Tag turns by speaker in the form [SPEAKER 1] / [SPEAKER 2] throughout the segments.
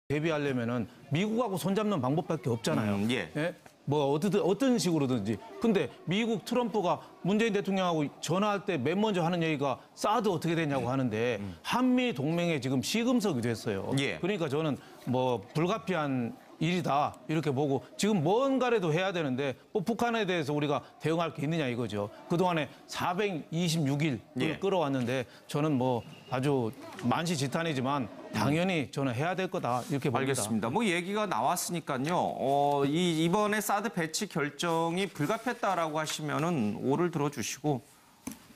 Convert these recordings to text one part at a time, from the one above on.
[SPEAKER 1] 대비하려면은 미국하고 손잡는 방법밖에 없잖아요.
[SPEAKER 2] 예.
[SPEAKER 1] 예? 뭐 어떤 식으로든지. 근데 미국 트럼프가 문재인 대통령하고 전화할 때 맨 먼저 하는 얘기가 사드 어떻게 되냐고 하는데 한미 동맹에 지금 시금석이 됐어요.
[SPEAKER 2] 예.
[SPEAKER 1] 그러니까 저는 뭐 불가피한 일이다 이렇게 보고 지금 뭔가라도 해야 되는데 뭐 북한에 대해서 우리가 대응할 게 있느냐 이거죠. 그동안에 426일
[SPEAKER 2] 예.
[SPEAKER 1] 끌어왔는데 저는 뭐 아주 만시지탄이지만 당연히 저는 해야 될 거다 이렇게 봅니다.
[SPEAKER 2] 알겠습니다. 뭐 얘기가 나왔으니까요. 이번에 사드 배치 결정이 불가피했다라고 하시면은 오를 들어주시고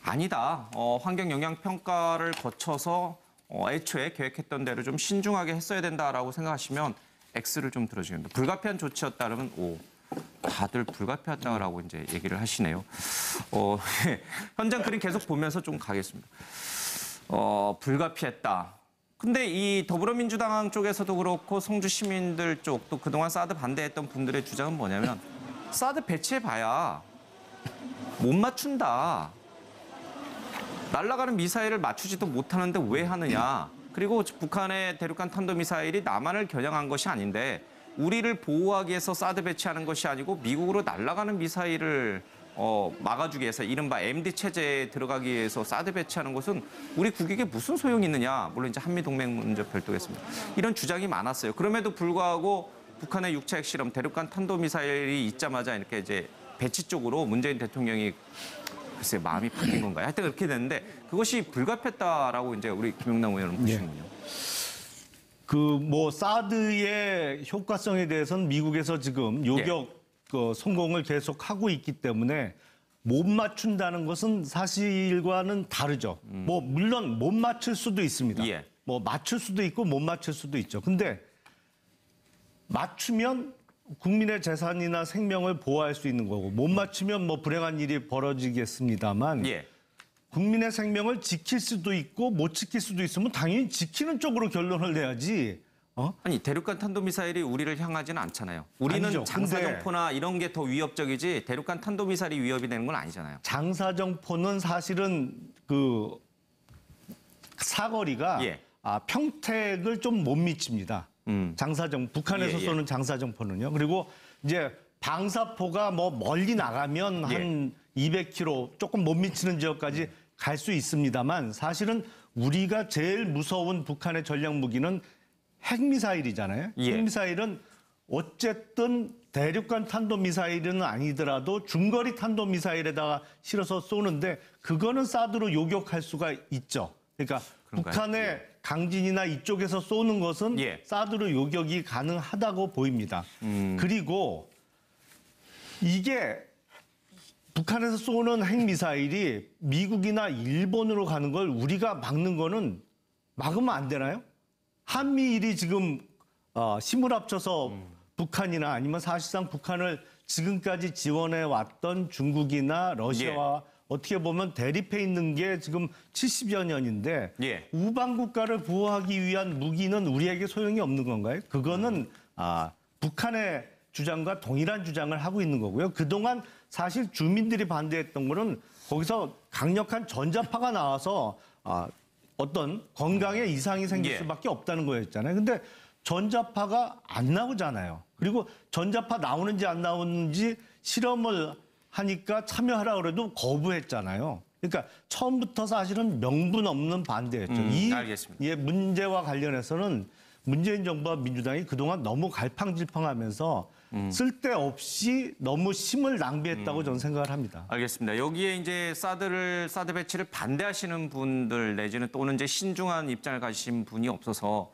[SPEAKER 2] 아니다. 환경 영향 평가를 거쳐서 애초에 계획했던 대로 좀 신중하게 했어야 된다라고 생각하시면 X를 좀 들어주겠습니다. 불가피한 조치였다면 O. 다들 불가피하다라고 이제 얘기를 하시네요. 현장 그림 계속 보면서 좀 가겠습니다. 불가피했다. 근데 이 더불어민주당 쪽에서도 그렇고 성주 시민들 쪽 또 그동안 사드 반대했던 분들의 주장은 뭐냐면 사드 배치해봐야 못 맞춘다. 날아가는 미사일을 맞추지도 못하는데 왜 하느냐. 그리고 북한의 대륙간 탄도미사일이 남한을 겨냥한 것이 아닌데 우리를 보호하기 위해서 사드 배치하는 것이 아니고 미국으로 날아가는 미사일을 막아주기 위해서 이른바 MD 체제에 들어가기 위해서 사드 배치하는 것은 우리 국익에 무슨 소용이 있느냐. 물론 이제 한미동맹 문제 별도겠습니다. 이런 주장이 많았어요. 그럼에도 불구하고 북한의 육차 핵실험, 대륙간 탄도미사일이 있자마자 이렇게 이제 배치 쪽으로 문재인 대통령이 글쎄 마음이 바뀐 건가요? 하여튼 그렇게 됐는데 그것이 불가피했다라고 이제 우리 김용남 의원은 보시는군요.
[SPEAKER 3] 그 뭐 사드의 효과성에 대해서는 미국에서 지금 요격 성공을 계속하고 있기 때문에 못 맞춘다는 것은 사실과는 다르죠. 뭐 물론 못 맞출 수도 있습니다.
[SPEAKER 2] 예.
[SPEAKER 3] 뭐 맞출 수도 있고 못 맞출 수도 있죠. 근데 맞추면 국민의 재산이나 생명을 보호할 수 있는 거고 못 맞추면 뭐 불행한 일이 벌어지겠습니다만
[SPEAKER 2] 예.
[SPEAKER 3] 국민의 생명을 지킬 수도 있고 못 지킬 수도 있으면 당연히 지키는 쪽으로 결론을 내야지.
[SPEAKER 2] 아니 대륙간 탄도미사일이 우리를 향하지는 않잖아요. 우리는
[SPEAKER 3] 아니죠.
[SPEAKER 2] 장사정포나 이런 게 더 위협적이지 대륙간 탄도미사일이 위협이 되는 건 아니잖아요.
[SPEAKER 3] 장사정포는 사실은 그 사거리가
[SPEAKER 2] 예.
[SPEAKER 3] 평택을 좀 못 미칩니다. 북한에서
[SPEAKER 2] 예, 예.
[SPEAKER 3] 쏘는 장사정포는요. 그리고 이제 방사포가 뭐 멀리 나가면
[SPEAKER 2] 예.
[SPEAKER 3] 한 200km 조금 못 미치는 지역까지 갈 수 있습니다만 사실은 우리가 제일 무서운 북한의 전략 무기는 핵미사일이잖아요.
[SPEAKER 2] 예.
[SPEAKER 3] 핵미사일은 어쨌든 대륙간 탄도미사일은 아니더라도 중거리 탄도미사일에다가 실어서 쏘는데 그거는 사드로 요격할 수가 있죠. 그러니까
[SPEAKER 2] 그런가요?
[SPEAKER 3] 북한의
[SPEAKER 2] 예.
[SPEAKER 3] 강진이나 이쪽에서 쏘는 것은
[SPEAKER 2] 예.
[SPEAKER 3] 사드로 요격이 가능하다고 보입니다. 그리고 이게 북한에서 쏘는 핵미사일이 미국이나 일본으로 가는 걸 우리가 막는 거는 막으면 안 되나요? 한미일이 지금 힘을 합쳐서 북한이나 아니면 사실상 북한을 지금까지 지원해 왔던 중국이나 러시아와 어떻게 보면 대립해 있는 게 지금 70여 년인데
[SPEAKER 2] 예.
[SPEAKER 3] 우방 국가를 보호하기 위한 무기는 우리에게 소용이 없는 건가요? 그거는 북한의 주장과 동일한 주장을 하고 있는 거고요. 그동안 사실 주민들이 반대했던 거는 거기서 강력한 전자파가 나와서 어떤 건강에 이상이 생길
[SPEAKER 2] 예.
[SPEAKER 3] 수밖에 없다는 거였잖아요. 근데 전자파가 안 나오잖아요. 그리고 전자파 나오는지 안 나오는지 실험을 하니까 참여하라 그래도 거부했잖아요. 그러니까 처음부터 사실은 명분 없는 반대였죠. 이
[SPEAKER 2] 알겠습니다.
[SPEAKER 3] 문제와 관련해서는 문재인 정부와 민주당이 그동안 너무 갈팡질팡하면서 쓸데없이 너무 힘을 낭비했다고 저는 생각을 합니다.
[SPEAKER 2] 알겠습니다. 여기에 이제 사드 배치를 반대하시는 분들 내지는 또는 이제 신중한 입장을 가지신 분이 없어서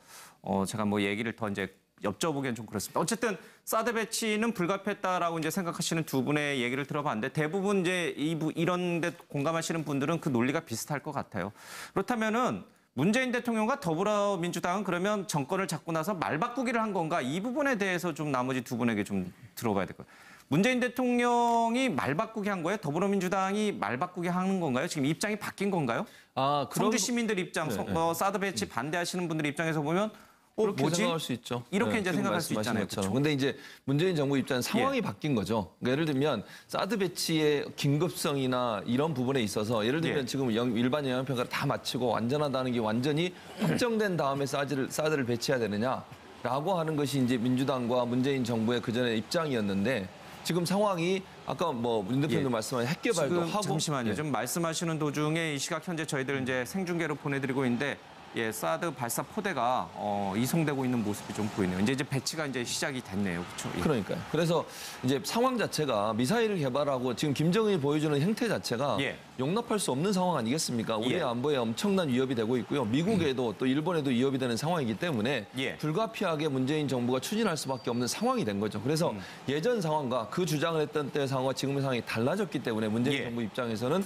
[SPEAKER 2] 제가 뭐 얘기를 더 이제 여쭤보기엔 좀 그렇습니다. 어쨌든 사드 배치는 불가피했다라고 이제 생각하시는 두 분의 얘기를 들어봤는데 대부분 이제 이런 데 공감하시는 분들은 그 논리가 비슷할 것 같아요. 그렇다면은 문재인 대통령과 더불어민주당은 그러면 정권을 잡고 나서 말바꾸기를 한 건가? 이 부분에 대해서 좀 나머지 두 분에게 좀 들어봐야 될 거예요. 문재인 대통령이 말바꾸기 한 거예요? 더불어민주당이 말바꾸기 하는 건가요? 지금 입장이 바뀐 건가요? 성주 시민들 입장, 사드 배치 반대하시는 분들 입장에서 보면
[SPEAKER 4] 그렇게
[SPEAKER 2] 뭐지?
[SPEAKER 4] 생각할 수 있죠.
[SPEAKER 2] 이렇게 이제
[SPEAKER 4] 지금
[SPEAKER 2] 생각할 수
[SPEAKER 4] 말씀하신
[SPEAKER 2] 있잖아요.
[SPEAKER 4] 것처럼.
[SPEAKER 2] 그렇죠?
[SPEAKER 4] 근데 이제 문재인 정부 입장은 상황이
[SPEAKER 2] 예.
[SPEAKER 4] 바뀐 거죠. 그러니까 예를 들면 사드 배치의 긴급성이나 이런 부분에 있어서 예를 들면
[SPEAKER 2] 예.
[SPEAKER 4] 지금 일반 영향평가를 다 마치고 안전하다는 게 완전히 확정된 다음에 사드를 배치해야 되느냐? 라고 하는 것이 이제 민주당과 문재인 정부의 그전의 입장이었는데 지금 상황이 아까 뭐 문 대표님도 말씀하신 핵 개발도
[SPEAKER 2] 지금
[SPEAKER 4] 하고
[SPEAKER 2] 잠시만요.
[SPEAKER 4] 예.
[SPEAKER 2] 좀 말씀하시는 도중에 이 시각 현재 저희들 이제 생중계로 보내드리고 있는데 예, 사드 발사 포대가 이송되고 있는 모습이 좀 보이네요. 이제 배치가 이제 시작이 됐네요. 그렇죠? 예.
[SPEAKER 4] 그러니까요. 그래서 이제 상황 자체가 미사일을 개발하고 지금 김정은이 보여주는 행태 자체가
[SPEAKER 2] 예.
[SPEAKER 4] 용납할 수 없는 상황 아니겠습니까? 우리의
[SPEAKER 2] 예.
[SPEAKER 4] 안보에 엄청난 위협이 되고 있고요. 미국에도 또 일본에도 위협이 되는 상황이기 때문에
[SPEAKER 2] 예.
[SPEAKER 4] 불가피하게 문재인 정부가 추진할 수밖에 없는 상황이 된 거죠. 그래서 예전 상황과 그 주장을 했던 때의 상황과 지금의 상황이 달라졌기 때문에 문재인
[SPEAKER 2] 예.
[SPEAKER 4] 정부 입장에서는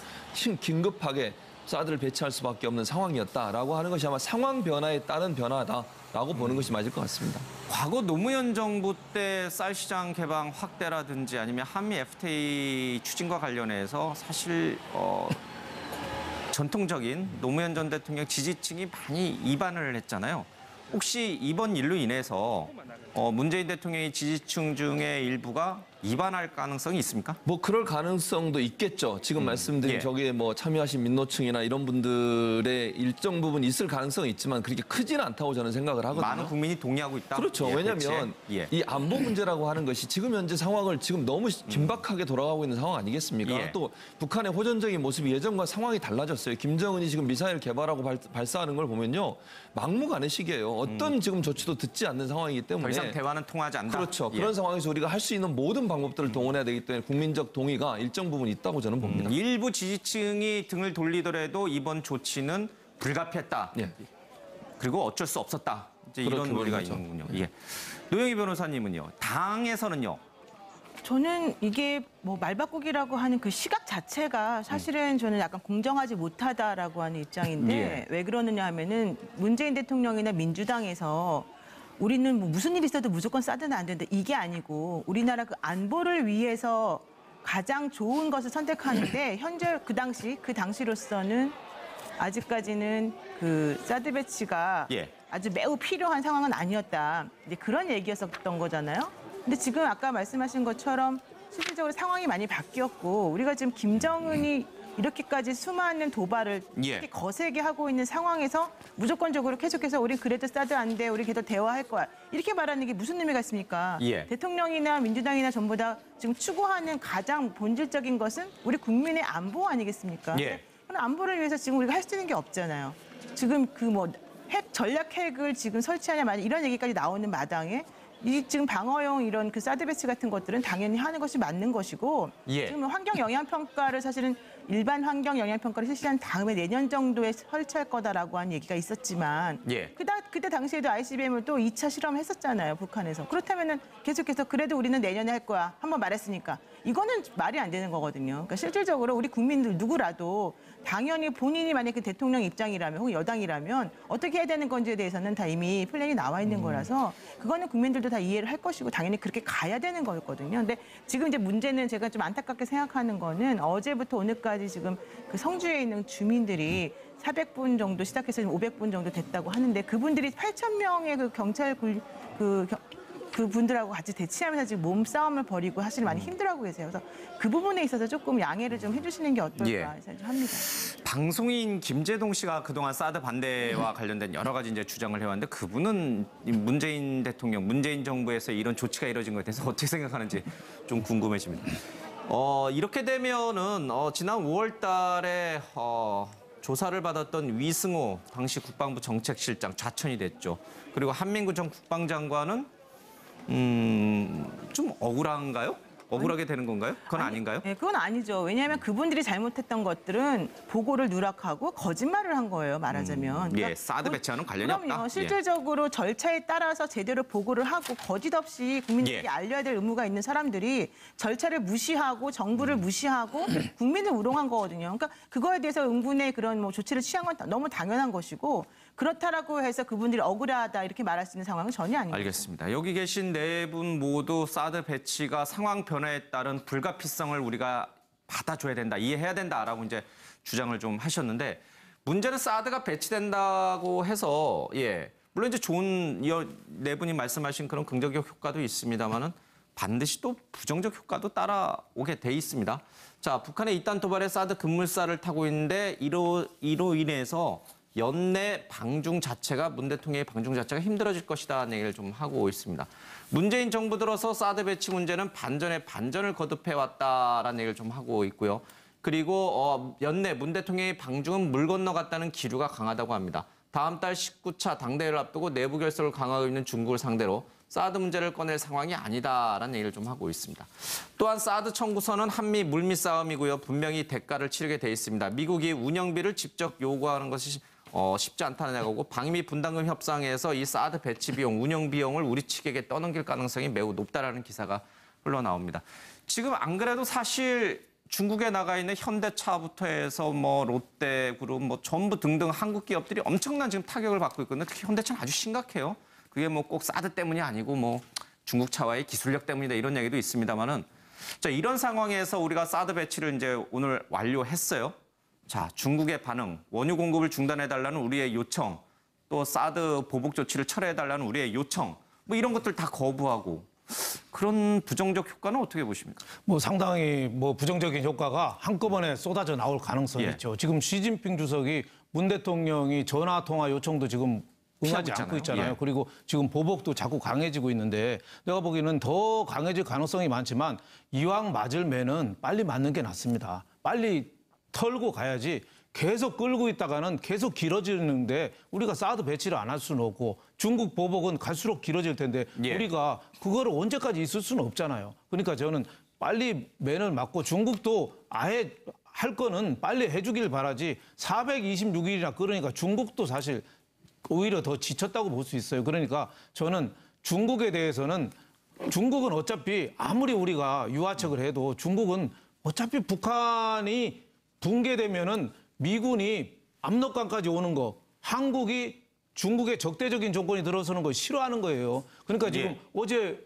[SPEAKER 4] 긴급하게 사드를 배치할 수밖에 없는 상황이었다라고 하는 것이 아마 상황 변화에 따른 변화다라고 보는 것이 맞을 것 같습니다.
[SPEAKER 2] 과거 노무현 정부 때 쌀 시장 개방 확대라든지 아니면 한미 FTA 추진과 관련해서 사실 전통적인 노무현 전 대통령 지지층이 많이 이반을 했잖아요. 혹시 이번 일로 인해서 문재인 대통령의 지지층 중에 일부가 이반할 가능성이 있습니까?
[SPEAKER 4] 뭐 그럴 가능성도 있겠죠. 지금 말씀드린
[SPEAKER 2] 예.
[SPEAKER 4] 저기에 뭐 참여하신 민노층이나 이런 분들의 일정 부분 있을 가능성은 있지만 그렇게 크지는 않다고 저는 생각을 하거든요.
[SPEAKER 2] 많은 국민이 동의하고 있다.
[SPEAKER 4] 그렇죠.
[SPEAKER 2] 예,
[SPEAKER 4] 왜냐하면
[SPEAKER 2] 배치에. 예.
[SPEAKER 4] 이 안보 문제라고 하는 것이 지금 현재 상황을 지금 너무 긴박하게 돌아가고 있는 상황 아니겠습니까?
[SPEAKER 2] 예. 또
[SPEAKER 4] 또 북한의 호전적인 모습이 예전과 상황이 달라졌어요. 김정은이 지금 미사일 개발하고 발사하는 걸 보면요. 막무가내식이에요. 어떤 지금 조치도 듣지 않는 상황이기
[SPEAKER 2] 더
[SPEAKER 4] 때문에
[SPEAKER 2] 이상 대화는 통하지 않는다.
[SPEAKER 4] 그렇죠.
[SPEAKER 2] 예.
[SPEAKER 4] 그런 상황에서 우리가 할 수 있는 모든 방법들을 동원해야 되기 때문에 국민적 동의가 일정 부분 있다고 저는 봅니다.
[SPEAKER 2] 일부 지지층이 등을 돌리더라도 이번 조치는 불가피했다.
[SPEAKER 4] 예.
[SPEAKER 2] 그리고 어쩔 수 없었다. 이제
[SPEAKER 4] 그렇게
[SPEAKER 2] 이런 논리가
[SPEAKER 4] 보는 거죠.
[SPEAKER 2] 있는군요. 예. 노영희 변호사님은요. 당에서는요.
[SPEAKER 5] 저는 이게 뭐 말바꾸기라고 하는 그 시각 자체가 사실은 저는 약간 공정하지 못하다라고 하는 입장인데
[SPEAKER 2] 예.
[SPEAKER 5] 왜 그러느냐 하면은 문재인 대통령이나 민주당에서 우리는 뭐 무슨 일이 있어도 무조건 사드는 안 된다. 이게 아니고 우리나라 그 안보를 위해서 가장 좋은 것을 선택하는데 현재 그 당시로서는 아직까지는 그 사드 배치가
[SPEAKER 2] 예.
[SPEAKER 5] 아주 매우 필요한 상황은 아니었다. 이제 그런 얘기였었던 거잖아요. 근데 지금 아까 말씀하신 것처럼 실질적으로 상황이 많이 바뀌었고 우리가 지금 김정은이 이렇게까지 수많은 도발을
[SPEAKER 2] 예.
[SPEAKER 5] 이렇게 거세게 하고 있는 상황에서 무조건적으로 계속해서 우리 그래도 사드 안 돼, 우리 계속 대화할 거야. 이렇게 말하는 게 무슨 의미가 있습니까?
[SPEAKER 2] 예.
[SPEAKER 5] 대통령이나 민주당이나 전부 다 지금 추구하는 가장 본질적인 것은 우리 국민의 안보 아니겠습니까?
[SPEAKER 2] 예.
[SPEAKER 5] 그럼 안보를 위해서 지금 우리가 할 수 있는 게 없잖아요. 지금 그 뭐 전략 핵을 지금 설치하냐 마냐 이런 얘기까지 나오는 마당에 이 지금 방어용 이런 그 사드 배치 같은 것들은 당연히 하는 것이 맞는 것이고
[SPEAKER 2] 예.
[SPEAKER 5] 지금 환경 영향 평가를 사실은 일반 환경 영향 평가를 실시한 다음에 내년 정도에 설치할 거다라고 한 얘기가 있었지만
[SPEAKER 2] 예.
[SPEAKER 5] 그때 당시에도 ICBM을 또 2차 실험했었잖아요, 북한에서. 그렇다면은 계속해서 그래도 우리는 내년에 할 거야. 한번 말했으니까. 이거는 말이 안 되는 거거든요. 그러니까 실질적으로 우리 국민들 누구라도 당연히 본인이 만약에 대통령 입장이라면 혹은 여당이라면 어떻게 해야 되는 건지에 대해서는 다 이미 플랜이 나와 있는 거라서 그거는 국민들도 다 이해를 할 것이고 당연히 그렇게 가야 되는 거였거든요. 근데 지금 이제 문제는 제가 좀 안타깝게 생각하는 거는 어제부터 오늘까지 지금 그 성주에 있는 주민들이 400분 정도 시작해서 500분 정도 됐다고 하는데 그분들이 8,000명의 그 경찰 그 분들하고 같이 대치하면서 지금 몸싸움을 벌이고 사실 많이 힘들어하고 계세요. 그래서 그 부분에 있어서 조금 양해를 좀 해주시는 게 어떨까
[SPEAKER 2] 예.
[SPEAKER 5] 생각을 합니다.
[SPEAKER 2] 방송인 김재동 씨가 그동안 사드 반대와 관련된 여러 가지 이제 주장을 해왔는데 그분은 문재인 대통령, 문재인 정부에서 이런 조치가 이뤄진 것에 대해서 어떻게 생각하는지 좀 궁금해집니다. 이렇게 되면은 지난 5월 달에 조사를 받았던 위승호 당시 국방부 정책실장 좌천이 됐죠. 그리고 한민구 전 국방장관은 좀 억울한가요? 억울하게 되는 건가요? 그건 아닌가요?
[SPEAKER 5] 네, 그건 아니죠. 왜냐하면 그분들이 잘못했던 것들은 보고를 누락하고 거짓말을 한 거예요. 말하자면.
[SPEAKER 2] 예, 사드 배치와는 관련이
[SPEAKER 5] 그럼요.
[SPEAKER 2] 없다.
[SPEAKER 5] 실질적으로 절차에 따라서 제대로 보고를 하고 거짓 없이 국민들에게
[SPEAKER 2] 예.
[SPEAKER 5] 알려야 될 의무가 있는 사람들이 절차를 무시하고 정부를 무시하고 국민을 우롱한 거거든요. 그러니까 그거에 대해서 응분의 그런 뭐 조치를 취한 건 너무 당연한 것이고 그렇다라고 해서 그분들이 억울하다 이렇게 말할 수 있는 상황은 전혀 아닙니다.
[SPEAKER 2] 알겠습니다. 여기 계신 네 분 모두 사드 배치가 상황 변화에 따른 불가피성을 우리가 받아줘야 된다, 이해해야 된다라고 이제 주장을 좀 하셨는데 문제는 사드가 배치된다고 해서 물론 이제 좋은 이 네 분이 말씀하신 그런 긍정적 효과도 있습니다만은 반드시 또 부정적 효과도 따라오게 돼 있습니다. 자, 북한의 이딴 도발에 사드 급물살을 타고 있는데 이로 인해서 연내 방중 자체가 문 대통령의 방중 자체가 힘들어질 것이다라는 얘기를 좀 하고 있습니다. 문재인 정부 들어서 사드 배치 문제는 반전에 반전을 거듭해왔다라는 얘기를 좀 하고 있고요. 그리고 연내 문 대통령의 방중은 물 건너갔다는 기류가 강하다고 합니다. 다음 달 19차 당대회를 앞두고 내부 결속을 강화하고 있는 중국을 상대로 사드 문제를 꺼낼 상황이 아니다라는 얘기를 좀 하고 있습니다. 또한 사드 청구서는 한미 물밑 싸움이고요. 분명히 대가를 치르게 돼 있습니다. 미국이 운영비를 직접 요구하는 것이 쉽지 않다는 거고 방위비 분담금 협상에서 이 사드 배치 비용, 운영 비용을 우리 측에게 떠넘길 가능성이 매우 높다라는 기사가 흘러나옵니다. 지금 안 그래도 사실 중국에 나가 있는 현대차부터 해서 뭐 롯데그룹 뭐 전부 등등 한국 기업들이 엄청난 지금 타격을 받고 있거든요. 특히 현대차는 아주 심각해요. 그게 뭐 꼭 사드 때문이 아니고 뭐 중국 차와의 기술력 때문이다 이런 얘기도 있습니다만은 자, 이런 상황에서 우리가 사드 배치를 이제 오늘 완료했어요. 자, 중국의 반응, 원유 공급을 중단해달라는 우리의 요청, 또 사드 보복 조치를 철회해달라는 우리의 요청, 뭐 이런 것들 다 거부하고 그런 부정적 효과는 어떻게 보십니까?
[SPEAKER 1] 뭐 상당히 뭐 부정적인 효과가 한꺼번에 쏟아져 나올 가능성이
[SPEAKER 2] 예.
[SPEAKER 1] 있죠. 지금 시진핑 주석이 문 대통령이 전화 통화 요청도 지금 응하지
[SPEAKER 2] 피하고
[SPEAKER 1] 않고 있잖아요.
[SPEAKER 2] 있잖아요. 예.
[SPEAKER 1] 그리고 지금 보복도 자꾸 강해지고 있는데 내가 보기에는 더 강해질 가능성이 많지만 이왕 맞을 매는 빨리 맞는 게 낫습니다. 빨리 털고 가야지 계속 끌고 있다가는 계속 길어지는데 우리가 사드 배치를 안 할 수는 없고 중국 보복은 갈수록 길어질 텐데
[SPEAKER 2] 예.
[SPEAKER 1] 우리가 그거를 언제까지 있을 수는 없잖아요. 그러니까 저는 빨리 맨을 맞고 중국도 아예 할 거는 빨리 해주길 바라지 426일이나 끌으니까 중국도 사실 오히려 더 지쳤다고 볼 수 있어요. 그러니까 저는 중국에 대해서는 중국은 어차피 아무리 우리가 유화책을 해도 중국은 어차피 북한이 붕괴되면은 미군이 압록강까지 오는 거 한국이 중국의 적대적인 조건이 들어서는 걸 싫어하는 거예요. 그러니까 지금
[SPEAKER 2] 예.
[SPEAKER 1] 어제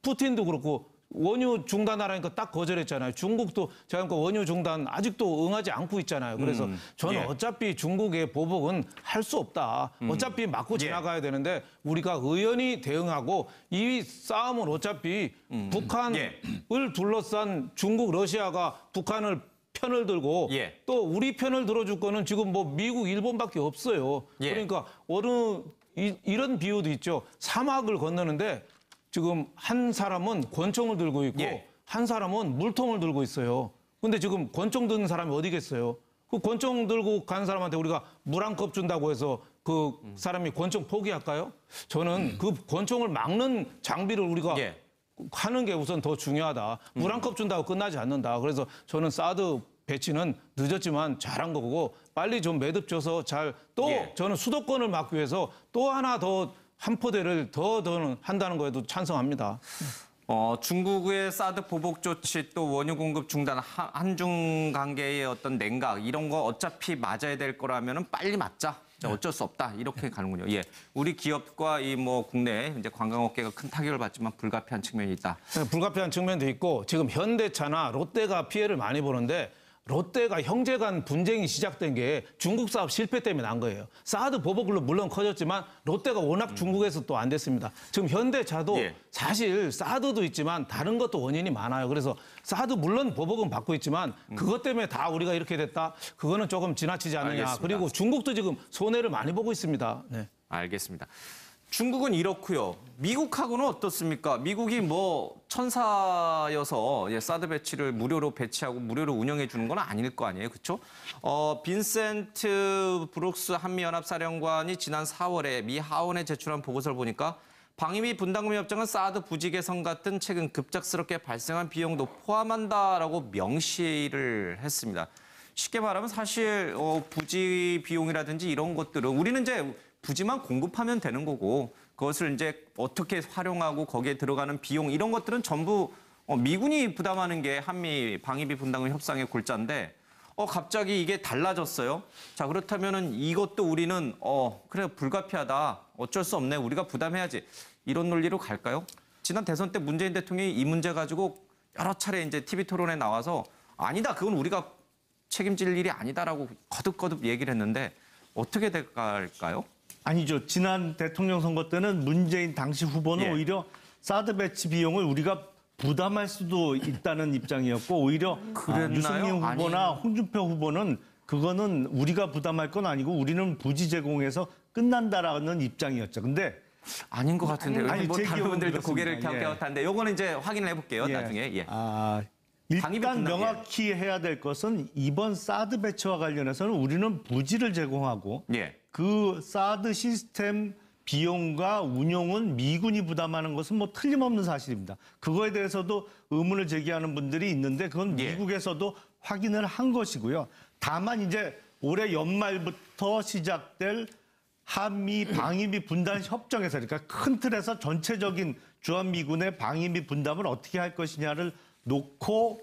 [SPEAKER 1] 푸틴도 그렇고 원유 중단하라니까 딱 거절했잖아요. 중국도 제가 보니까 원유 중단 아직도 응하지 않고 있잖아요. 그래서 저는
[SPEAKER 2] 예.
[SPEAKER 1] 어차피 중국의 보복은 할 수 없다. 어차피 맞고 지나가야 되는데 우리가 의연히 대응하고 이 싸움은 어차피 북한을 둘러싼 중국, 러시아가 북한을 편을 들고
[SPEAKER 2] 예.
[SPEAKER 1] 또 우리 편을 들어줄 거는 지금 뭐 미국, 일본밖에 없어요.
[SPEAKER 2] 예.
[SPEAKER 1] 그러니까 이런 비유도 있죠. 사막을 건너는데 지금 한 사람은 권총을 들고 있고
[SPEAKER 2] 예.
[SPEAKER 1] 한 사람은 물통을 들고 있어요. 근데 지금 권총 드는 사람이 어디겠어요? 그 권총 들고 간 사람한테 우리가 물 한 컵 준다고 해서 그 사람이 권총 포기할까요? 저는 그 권총을 막는 장비를 우리가
[SPEAKER 2] 예.
[SPEAKER 1] 하는 게 우선 더 중요하다. 물 한 컵 준다고 끝나지 않는다. 그래서 저는 사드 배치는 늦었지만 잘한 거고 빨리 좀 매듭져서 잘 또
[SPEAKER 2] 예.
[SPEAKER 1] 저는 수도권을 막기 위해서 또 하나 더 한 포대를 더 한다는 거에도 찬성합니다.
[SPEAKER 2] 중국의 사드 보복 조치 또 원유 공급 중단, 한중 관계의 어떤 냉각 이런 거 어차피 맞아야 될 거라면은 빨리 맞자. 자, 어쩔 수 없다. 이렇게 가는군요. 예. 우리 기업과 이 뭐 국내 이제 관광업계가 큰 타격을 받지만 불가피한 측면이 있다.
[SPEAKER 1] 네, 불가피한 측면도 있고 지금 현대차나 롯데가 피해를 많이 보는데 롯데가 형제 간 분쟁이 시작된 게 중국 사업 실패 때문에 난 거예요. 사드 보복으로 물론 커졌지만 롯데가 워낙 중국에서 또 안 됐습니다. 지금 현대차도
[SPEAKER 2] 예.
[SPEAKER 1] 사실 사드도 있지만 다른 것도 원인이 많아요. 그래서 사드 물론 보복은 받고 있지만 그것 때문에 다 우리가 이렇게 됐다. 그거는 조금 지나치지 않느냐.
[SPEAKER 2] 알겠습니다.
[SPEAKER 1] 그리고 중국도 지금 손해를 많이 보고 있습니다. 네.
[SPEAKER 2] 알겠습니다. 중국은 이렇고요. 미국하고는 어떻습니까? 미국이 뭐 천사여서 사드 배치를 무료로 배치하고 무료로 운영해 주는 건 아닐 거 아니에요, 그렇죠? 빈센트 브룩스 한미연합사령관이 지난 4월에 미 하원에 제출한 보고서를 보니까 방위비 분담금 협정은 사드 부지 개선 같은 최근 급작스럽게 발생한 비용도 포함한다라고 명시를 했습니다. 쉽게 말하면 사실 부지 비용이라든지 이런 것들은 우리는 이제 부지만 공급하면 되는 거고 그것을 이제 어떻게 활용하고 거기에 들어가는 비용 이런 것들은 전부 미군이 부담하는 게 한미 방위비 분담금 협상의 골자인데 갑자기 이게 달라졌어요. 자, 그렇다면은 이것도 우리는 그래 불가피하다. 어쩔 수 없네. 우리가 부담해야지. 이런 논리로 갈까요? 지난 대선 때 문재인 대통령이 이 문제 가지고 여러 차례 이제 TV 토론에 나와서 아니다. 그건 우리가 책임질 일이 아니다라고 거듭거듭 얘기를 했는데 어떻게 될까요?
[SPEAKER 3] 아니죠. 지난 대통령 선거 때는 문재인 당시 후보는
[SPEAKER 2] 예.
[SPEAKER 3] 오히려 사드 배치 비용을 우리가 부담할 수도 있다는 입장이었고 오히려
[SPEAKER 2] 그랬나요?
[SPEAKER 3] 유승민 후보나 홍준표 후보는 그거는 우리가 부담할 건 아니고 우리는 부지 제공해서 끝난다라는 입장이었죠. 근데
[SPEAKER 2] 아닌 것 같은데요.
[SPEAKER 3] 아니,
[SPEAKER 2] 뭐
[SPEAKER 3] 제
[SPEAKER 2] 다른
[SPEAKER 3] 기억은
[SPEAKER 2] 분들도 고개를
[SPEAKER 3] 그렇습니다.
[SPEAKER 2] 갸웃갸웃한데 요거는 이제 확인을 해볼게요. 나중에. 예. 방위비
[SPEAKER 3] 일단
[SPEAKER 2] 분담,
[SPEAKER 3] 명확히 해야 될 것은 이번 사드 배치와 관련해서는 우리는 부지를 제공하고
[SPEAKER 2] 예.
[SPEAKER 3] 그 사드 시스템 비용과 운용은 미군이 부담하는 것은 뭐 틀림없는 사실입니다. 그거에 대해서도 의문을 제기하는 분들이 있는데 그건
[SPEAKER 2] 예.
[SPEAKER 3] 미국에서도 확인을 한 것이고요. 다만 이제 올해 연말부터 시작될 한미 방위비 분담 협정에서 그러니까 큰 틀에서 전체적인 주한미군의 방위비 분담을 어떻게 할 것이냐를 놓고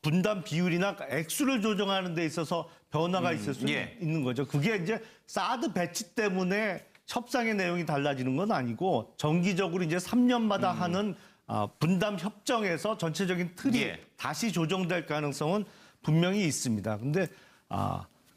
[SPEAKER 3] 분담 비율이나 액수를 조정하는 데 있어서 변화가 있을 수
[SPEAKER 2] 예.
[SPEAKER 3] 있는 거죠. 그게 이제 사드 배치 때문에 협상의 내용이 달라지는 건 아니고 정기적으로 이제 3년마다 하는 분담 협정에서 전체적인 틀이
[SPEAKER 2] 예.
[SPEAKER 3] 다시 조정될 가능성은 분명히 있습니다. 근데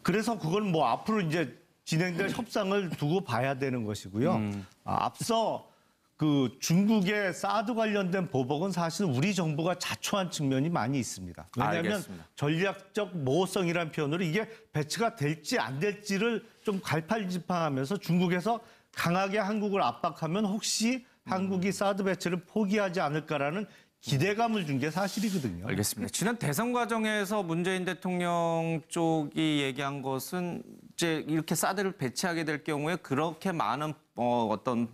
[SPEAKER 3] 그래서 그걸 뭐 앞으로 이제 진행될 협상을 두고 봐야 되는 것이고요. 앞서 그 중국의 사드 관련된 보복은 사실 우리 정부가 자초한 측면이 많이 있습니다. 왜냐하면
[SPEAKER 2] 알겠습니다.
[SPEAKER 3] 전략적 모호성이라는 표현으로 이게 배치가 될지 안 될지를 좀 갈팡질팡하면서 중국에서 강하게 한국을 압박하면 혹시 한국이 사드 배치를 포기하지 않을까라는 기대감을 준 게 사실이거든요.
[SPEAKER 2] 알겠습니다. 지난 대선 과정에서 문재인 대통령 쪽이 얘기한 것은 이제 이렇게 사드를 배치하게 될 경우에 그렇게 많은 어떤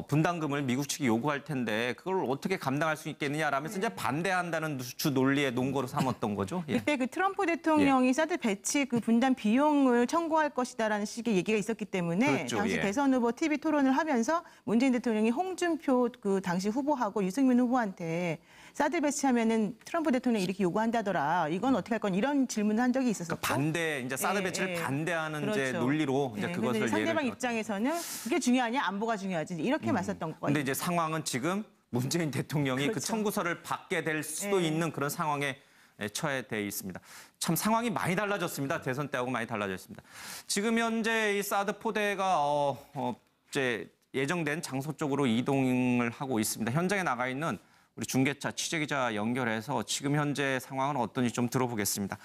[SPEAKER 2] 분담금을 미국 측이 요구할 텐데 그걸 어떻게 감당할 수 있겠느냐라면서 이제 반대한다는 주 논리의 논거로 삼았던 거죠. 예.
[SPEAKER 5] 그때 그 트럼프 대통령이 사드 배치 그 분담 비용을 청구할 것이다라는 식의 얘기가 있었기 때문에
[SPEAKER 2] 그렇죠,
[SPEAKER 5] 당시
[SPEAKER 2] 예.
[SPEAKER 5] 대선 후보 TV 토론을 하면서 문재인 대통령이 홍준표 그 당시 후보하고 유승민 후보한테 사드 배치하면은 트럼프 대통령이 이렇게 요구한다더라. 이건 어떻게 할 건 이런 질문을 한 적이 있었었고.
[SPEAKER 2] 그러니까 반대 이제 사드
[SPEAKER 5] 예,
[SPEAKER 2] 배치를
[SPEAKER 5] 예.
[SPEAKER 2] 반대하는 이제
[SPEAKER 5] 그렇죠.
[SPEAKER 2] 논리로 이제
[SPEAKER 5] 예,
[SPEAKER 2] 그것을
[SPEAKER 5] 근데 상대방
[SPEAKER 2] 예를
[SPEAKER 5] 입장에서는 그게 중요하냐 안보가 중요하지 이렇게 맞섰던 거예요.
[SPEAKER 2] 근데 이제 상황은 지금 문재인 대통령이 그
[SPEAKER 5] 그렇죠.
[SPEAKER 2] 청구서를 받게 될 수도
[SPEAKER 5] 예.
[SPEAKER 2] 있는 그런 상황에 처해돼 있습니다. 참 상황이 많이 달라졌습니다. 대선 때하고 많이 달라졌습니다. 지금 현재 이 사드 포대가 이제 예정된 장소 쪽으로 이동을 하고 있습니다. 현장에 나가 있는 우리 중계차 취재기자 연결해서 지금 현재 상황은 어떤지 좀 들어보겠습니다.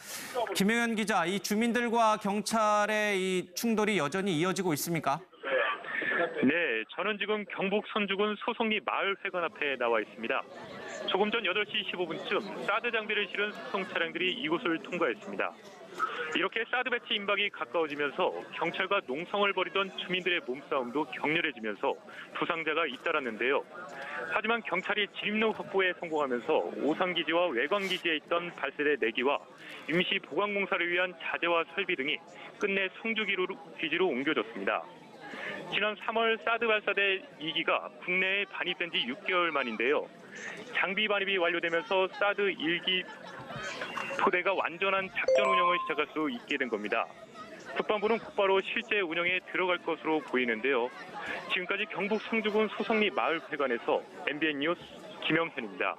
[SPEAKER 2] 김영현 기자, 이 주민들과 경찰의 이 충돌이 여전히 이어지고 있습니까?
[SPEAKER 6] 네, 저는 지금 경북 선주군 소송리 마을회관 앞에 나와 있습니다. 조금 전 8시 15분쯤 사드 장비를 실은 수송 차량들이 이곳을 통과했습니다. 이렇게 사드 배치 임박이 가까워지면서 경찰과 농성을 벌이던 주민들의 몸싸움도 격렬해지면서 부상자가 잇따랐는데요. 하지만 경찰이 진입로 확보에 성공하면서 오산기지와 외광기지에 있던 발세대 4기와 임시 보강공사를 위한 자재와 설비 등이 끝내 성주기지로 옮겨졌습니다. 지난 3월 사드 발사대 2기가 국내에 반입된 지 6개월 만인데요. 장비 반입이 완료되면서 사드 1기 포대가 완전한 작전 운영을 시작할 수 있게 된 겁니다. 국방부는 곧바로 실제 운영에 들어갈 것으로 보이는데요. 지금까지 경북 성주군 소성리 마을회관에서 MBN 뉴스 김영현입니다.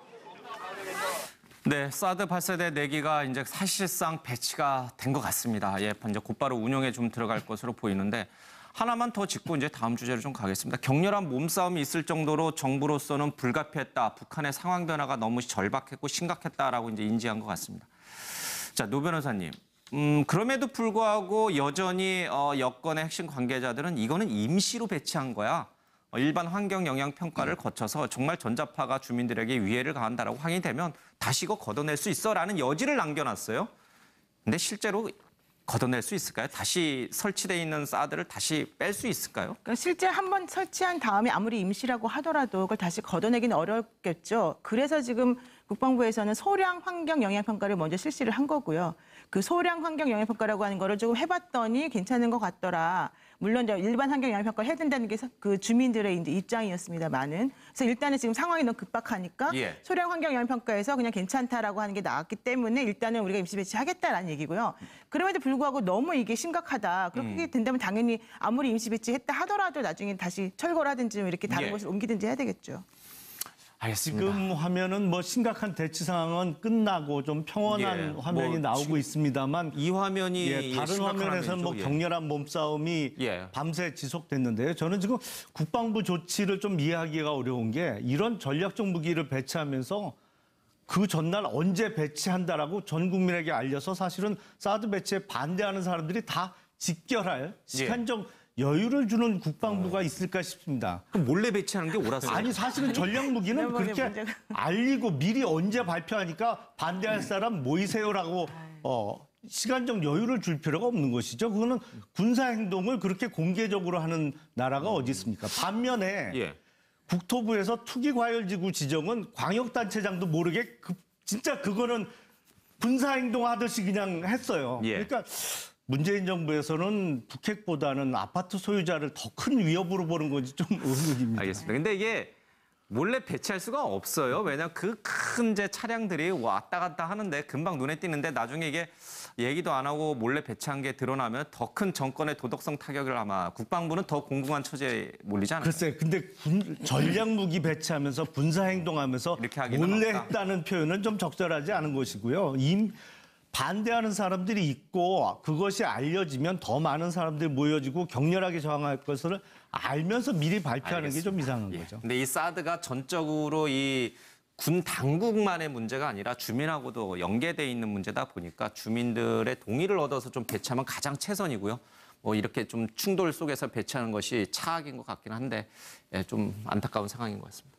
[SPEAKER 2] 네, 사드 발사대 4기가 이제 사실상 배치가 된 것 같습니다. 예, 이제 곧바로 운영에 좀 들어갈 것으로 보이는데 하나만 더 짚고 이제 다음 주제로 좀 가겠습니다. 격렬한 몸싸움이 있을 정도로 정부로서는 불가피했다. 북한의 상황 변화가 너무 절박했고 심각했다라고 이제 인지한 것 같습니다. 자, 노 변호사님. 그럼에도 불구하고 여전히 여권의 핵심 관계자들은 이거는 임시로 배치한 거야. 일반 환경 영향 평가를 거쳐서 정말 전자파가 주민들에게 위해를 가한다라고 확인이 되면 다시 이거 걷어낼 수 있어라는 여지를 남겨놨어요. 근데 실제로 걷어낼 수 있을까요? 다시 설치돼 있는 사드를 다시 뺄 수 있을까요?
[SPEAKER 5] 그러니까 실제 한번 설치한 다음에 아무리 임시라고 하더라도 그걸 다시 걷어내기는 어렵겠죠. 그래서 지금 국방부에서는 소량 환경 영향 평가를 먼저 실시를 한 거고요. 그 소량 환경 영향 평가라고 하는 거를 조금 해봤더니 괜찮은 것 같더라. 물론 이제 일반 환경 영향 평가를 해야 된다는 게 그 주민들의 이제 입장이었습니다만은. 그래서 일단은 지금 상황이 너무 급박하니까
[SPEAKER 2] 예.
[SPEAKER 5] 소량 환경 영향 평가에서 그냥 괜찮다라고 하는 게 나왔기 때문에 일단은 우리가 임시 배치하겠다라는 얘기고요. 그럼에도 불구하고 너무 이게 심각하다. 그렇게 된다면 당연히 아무리 임시 배치했다 하더라도 나중에 다시 철거를 하든지 이렇게 다른
[SPEAKER 2] 예.
[SPEAKER 5] 곳을 옮기든지 해야 되겠죠.
[SPEAKER 2] 알겠습니다.
[SPEAKER 3] 지금 화면은 뭐 심각한 대치 상황은 끝나고 좀 평온한
[SPEAKER 2] 예,
[SPEAKER 3] 화면이
[SPEAKER 2] 뭐
[SPEAKER 3] 나오고 있습니다만
[SPEAKER 2] 이 화면이
[SPEAKER 3] 예, 다른
[SPEAKER 2] 심각한
[SPEAKER 3] 화면에서는 뭐
[SPEAKER 2] 화면이죠.
[SPEAKER 3] 격렬한 몸싸움이
[SPEAKER 2] 예.
[SPEAKER 3] 밤새 지속됐는데요. 저는 지금 국방부 조치를 좀 이해하기가 어려운 게 이런 전략적 무기를 배치하면서 그 전날 언제 배치한다라고 전 국민에게 알려서 사실은 사드 배치에 반대하는 사람들이 다 직결할 시간적 여유를 주는 국방부가 있을까 싶습니다.
[SPEAKER 2] 그럼 몰래 배치하는 게 옳았어요.
[SPEAKER 3] 아니 사실은 전략 무기는
[SPEAKER 5] 지난번에
[SPEAKER 3] 그렇게
[SPEAKER 5] 문제가-
[SPEAKER 3] 알리고 미리 언제 발표하니까 반대할 사람 모이세요라고 시간적 여유를 줄 필요가 없는 것이죠. 그거는 군사 행동을 그렇게 공개적으로 하는 나라가 어디 있습니까? 반면에
[SPEAKER 2] 예.
[SPEAKER 3] 국토부에서 투기과열지구 지정은 광역단체장도 모르게 진짜 그거는 군사행동하듯이 그냥 했어요.
[SPEAKER 2] 예.
[SPEAKER 3] 그러니까 문재인 정부에서는 북핵보다는 아파트 소유자를 더 큰 위협으로 보는 건지 좀 의문입니다.
[SPEAKER 2] 알겠습니다. 근데 이게 몰래 배치할 수가 없어요. 왜냐하면 그 큰 차량들이 왔다 갔다 하는데 금방 눈에 띄는데 나중에 이게 얘기도 안 하고 몰래 배치한 게 드러나면 더 큰 정권의 도덕성 타격을 아마 국방부는 더 공공한 처지에 몰리지 않을까요?
[SPEAKER 3] 글쎄, 근데 전략 무기 배치하면서 군사 행동하면서
[SPEAKER 2] 이렇게 하기는
[SPEAKER 3] 몰래
[SPEAKER 2] 없다.
[SPEAKER 3] 했다는 표현은 좀 적절하지 않은 것이고요. 반대하는 사람들이 있고 그것이 알려지면 더 많은 사람들이 모여지고 격렬하게 저항할 것을 알면서 미리 발표하는 게 좀 이상한
[SPEAKER 2] 예.
[SPEAKER 3] 거죠.
[SPEAKER 2] 근데 이 사드가 전적으로 이 군 당국만의 문제가 아니라 주민하고도 연계돼 있는 문제다 보니까 주민들의 동의를 얻어서 좀 배치하면 가장 최선이고요. 뭐 이렇게 좀 충돌 속에서 배치하는 것이 차악인 것 같긴 한데 좀 안타까운 상황인 것 같습니다.